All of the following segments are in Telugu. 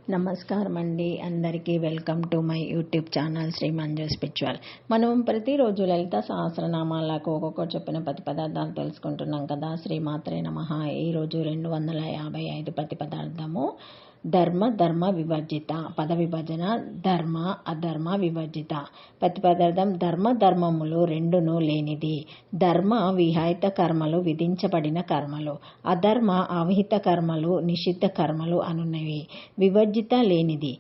నమస్కారం అండి. అందరికీ welcome to my YouTube channel Shri Manju spiritual. మనం ప్రతిరోజు లలిత సహస్రనామాలకు ఒక్కొక్కటి చెప్పిన ప్రతి పదార్థాలు తెలుసుకుంటున్నాం కదా. శ్రీమాత్రే నమః. ఈరోజు 255 ప్రతి పదార్థము ధర్మ వివర్జిత. పద విభజన ధర్మ అధర్మ వివర్జిత. ప్రతి పదార్థం ధర్మములు రెండును లేనిది. ధర్మ విహిత కర్మలు విధించబడిన కర్మలు, అధర్మ అవిహిత కర్మలు నిషిద్ధ కర్మలు అనున్నవి. వివర్జిత లేనిది.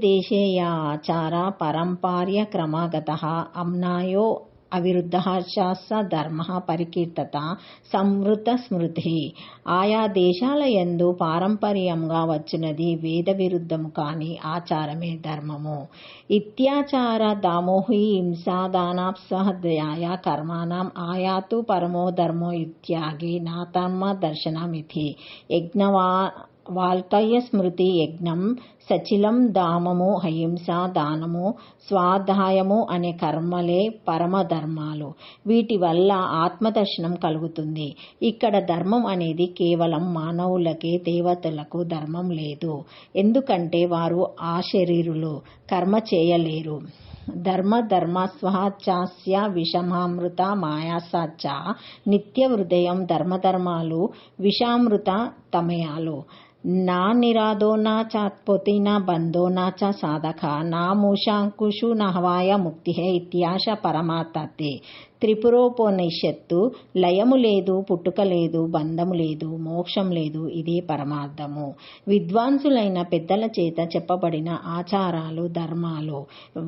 దేశే యా ఆచార పరంపర్య క్రమాగతః అమ్నాయో అవిరుద్ధః శాస్త్ర ధర్మః పరికీర్తత సంవృత స్మృతి. ఆయా దేశాల యందు పారంపర్యంగా వచ్చినది వేద విరుద్ధము కాని ఆచారమే ధర్మము. ఇత్యాచార దామోహి హింసా దానాప్సహద్యాయ కర్మాణం ఆయాతు పరమో ధర్మో ఇత్యాగి నాధర్మ దర్శనమితి. వాల్కయ్య స్మృతి యజ్ఞం సచిలం దామము అహింస దానము స్వాధ్యాయము అనే కర్మలే పరమధర్మాలు. వీటి వల్ల ఆత్మదర్శనం కలుగుతుంది. ఇక్కడ ధర్మం అనేది కేవలం మానవులకే, దేవతలకు ధర్మం లేదు. ఎందుకంటే వారు అశరీరులు, కర్మ చేయలేరు. ధర్మ స్వచ్ఛాస్య విషమామృత మాయాసచ్చ నిత్య హృదయం. ధర్మధర్మాలు విషామృత తమయాలు. నా నిరాదో నా చాత్పోతి నా బంధో నా చ సాధక నా మూషాంకుషు నహవాయ ముక్తి ఇత్యాశ పరమాత్తే. త్రిపురోపనిషత్తు. లయము లేదు, పుట్టుక లేదు, బంధము లేదు, మోక్షం లేదు. ఇదే పరమార్థము. విద్వాంసులైన పెద్దల చేత చెప్పబడిన ఆచారాలు ధర్మాలు,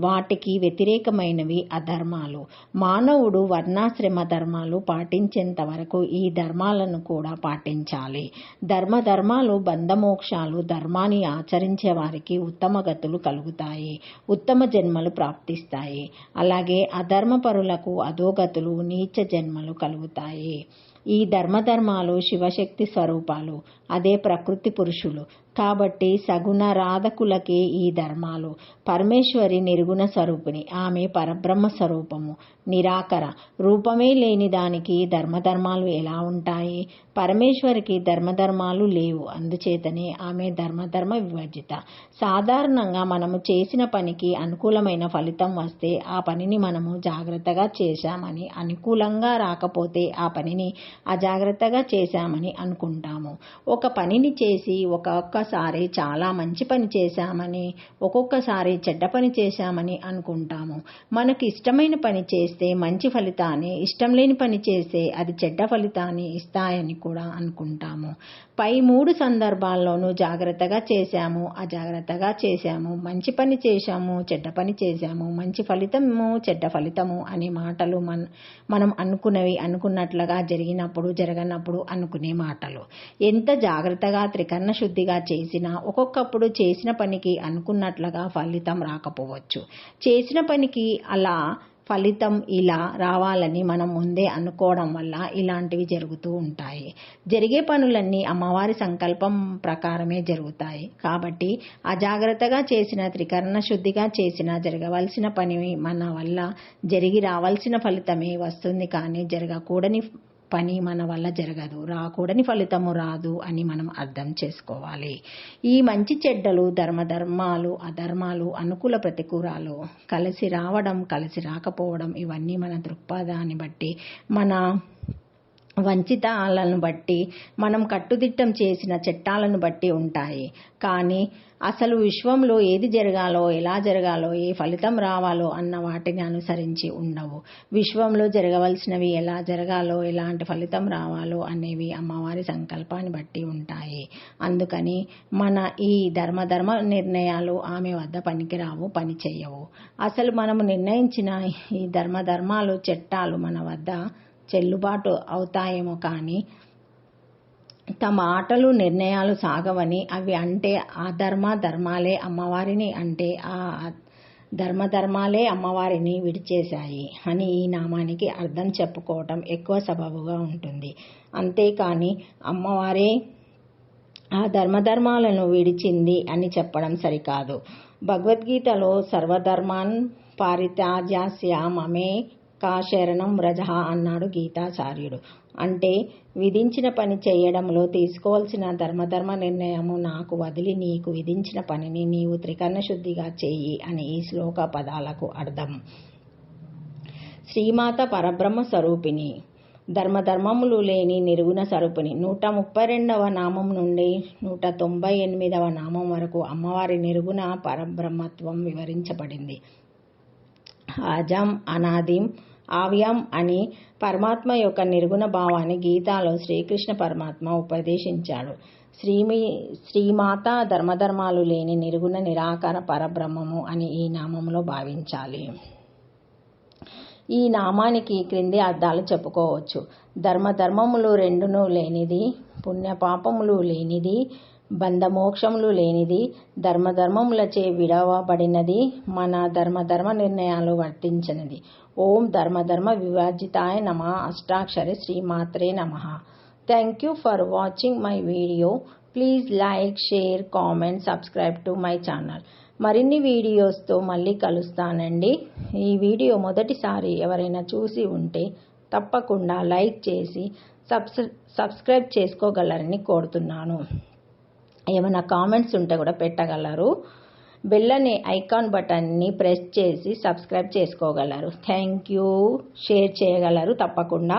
వాటికి వ్యతిరేకమైనవి అధర్మాలు. మానవుడు వర్ణాశ్రమ ధర్మాలు పాటించేంత వరకు ఈ ధర్మాలను కూడా పాటించాలి. ధర్మాలు బంధమోక్షాలు. ధర్మాన్ని ఆచరించే వారికి ఉత్తమ గతులు కలుగుతాయి, ఉత్తమ జన్మలు ప్రాప్తిస్తాయి. అలాగే అధర్మపరులకు అధోగతులు, నీచ జన్మలు కలుగుతాయి. ఈ ధర్మాలు శివశక్తి స్వరూపాలు, అదే ప్రకృతి పురుషులు. కాబట్టి సగుణ రాధకులకే ఈ ధర్మాలు. పరమేశ్వరి నిర్గుణ స్వరూపిణి. ఆమె పరబ్రహ్మ స్వరూపము, నిరాకర. రూపమే లేని దానికి ధర్మాలు ఎలా ఉంటాయి? పరమేశ్వరికి ధర్మాలు లేవు. అందుచేతనే ఆమె ధర్మ వివర్జిత. సాధారణంగా మనము చేసిన పనికి అనుకూలమైన ఫలితం వస్తే ఆ పనిని మనము జాగ్రత్తగా చేశామని, అనుకూలంగా రాకపోతే ఆ పనిని అజాగ్రత్తగా చేశామని అనుకుంటాము. ఒక పనిని చేసి ఒక్కొక్కసారి చాలా మంచి పని చేశామని, ఒక్కొక్కసారి చెడ్డ పని చేశామని అనుకుంటాము. మనకు ఇష్టమైన పని చేస్తే మంచి ఫలితాన్ని, ఇష్టం లేని పని చేస్తే అది చెడ్డ ఫలితాన్ని ఇస్తాయని కూడా అనుకుంటాము. పై 3 సందర్భాల్లోనూ జాగ్రత్తగా చేశాము, అజాగ్రత్తగా చేశాము, మంచి పని చేశాము, చెడ్డ పని చేశాము, మంచి ఫలితము, చెడ్డ ఫలితము అనే మాటలు మనం అనుకున్నవి అనుకున్నట్లుగా జరిగినప్పుడు, జరగనప్పుడు అనుకునే మాటలు. ఎంత జాగ్రత్తగా త్రికరణ శుద్ధిగా చేసినా ఒక్కొక్కప్పుడు చేసిన పనికి అనుకున్నట్లుగా ఫలితం రాకపోవచ్చు. చేసిన పనికి అలా ఫలితం ఇలా రావాలని మనం ముందే అనుకోవడం వల్ల ఇలాంటివి జరుగుతూ ఉంటాయి. జరిగే పనులన్నీ అమ్మవారి సంకల్పం ప్రకారమే జరుగుతాయి. కాబట్టి అజాగ్రత్తగా చేసిన, త్రికరణ శుద్ధిగా చేసిన జరగవలసిన పని మన వల్ల జరిగి రావాల్సిన ఫలితమే వస్తుంది. కానీ జరగకూడని పని మన వల్ల జరగదు, రాకూడని ఫలితము రాదు అని మనం అర్థం చేసుకోవాలి. ఈ మంచి చెడ్డలు, ధర్మాలు అధర్మాలు, అనుకూల ప్రతికూలాలు, కలిసి రావడం కలిసి రాకపోవడం, ఇవన్నీ మన దృక్పథాన్ని బట్టి, మన వంచితాలను బట్టి, మనం కట్టుదిట్టం చేసిన చట్టాలను బట్టి ఉంటాయి. కానీ అసలు విశ్వంలో ఏది జరగాలో, ఎలా జరగాలో, ఏ ఫలితం రావాలో అన్న వాటిని అనుసరించి ఉండవు. విశ్వంలో జరగవలసినవి ఎలా జరగాలో, ఎలాంటి ఫలితం రావాలో అనేవి అమ్మవారి సంకల్పాన్ని బట్టి ఉంటాయి. అందుకని మన ఈ ధర్మ నిర్ణయాలు ఆమె వద్ద పనికిరావు, పని చేయవు. అసలు మనము నిర్ణయించిన ఈ ధర్మాలు, చట్టాలు మన వద్ద చెల్లుబాటు అవుతాయేమో కానీ తమ ఆటలు నిర్ణయాలు సాగవని, అవి అంటే ఆ ధర్మాలే అమ్మవారిని, అంటే ఆ ధర్మాలే అమ్మవారిని విడిచేశాయి అని ఈ నామానికి అర్థం చెప్పుకోవటం ఎక్కువ సబబుగా ఉంటుంది. అంతేకాని అమ్మవారే ఆ ధర్మాలను విడిచింది అని చెప్పడం సరికాదు. భగవద్గీతలో సర్వధర్మాన్ పరిత్యజ్య మమే కాశరణం వ్రజః అన్నాడు గీతాచార్యుడు. అంటే విధించిన పని చేయడంలో తీసుకోవాల్సిన ధర్మ నిర్ణయము నాకు వదిలి నీకు విధించిన పనిని నీవు త్రికరణ శుద్ధిగా చెయ్యి అని ఈ శ్లోక పదాలకు అర్థం. శ్రీమాత పరబ్రహ్మ స్వరూపిణి, ధర్మములు లేని నిర్గుణ స్వరూపిణి. 132వ నామం నుండి 198వ నామం వరకు అమ్మవారి నిర్గుణ పరబ్రహ్మత్వం వివరించబడింది. అజం, అనాదిం, ఆవ్యం అని పరమాత్మ యొక్క నిర్గుణ భావాన్ని గీతాలో శ్రీకృష్ణ పరమాత్మ ఉపదేశించాడు. శ్రీమాత ధర్మాలు లేని నిర్గుణ నిరాకార పరబ్రహ్మము అని ఈ నామంలో భావించాలి. ఈ నామానికి క్రింది అర్థాలు చెప్పుకోవచ్చు. ధర్మములు రెండును లేనిది, పుణ్యపాపములు లేనిది, బంధమోక్షములు లేనిది, ధర్మములచే విడవబడినది, మన ధర్మ నిర్ణయాలు వర్తించినది. ఓం ధర్మ వివర్జితాయ నమః. అష్టాక్షరి శ్రీమాత్రే నమః. Thank you for watching my video. Please like, share, comment, subscribe to my channel. మరిన్ని వీడియోస్తో మళ్ళీ కలుస్తానండి. ఈ వీడియో మొదటిసారి ఎవరైనా చూసి ఉంటే తప్పకుండా లైక్ చేసి సబ్స్క్రైబ్ చేసుకోగలరని కోరుతున్నాను. ఏమైనా కామెంట్స్ ఉంటే కూడా పెట్టగలరు. బెల్ అనే ఐకాన్ బటన్ని ప్రెస్ చేసి సబ్స్క్రైబ్ చేసుకోగలరు. Thank you. షేర్ చేయగలరు తప్పకుండా.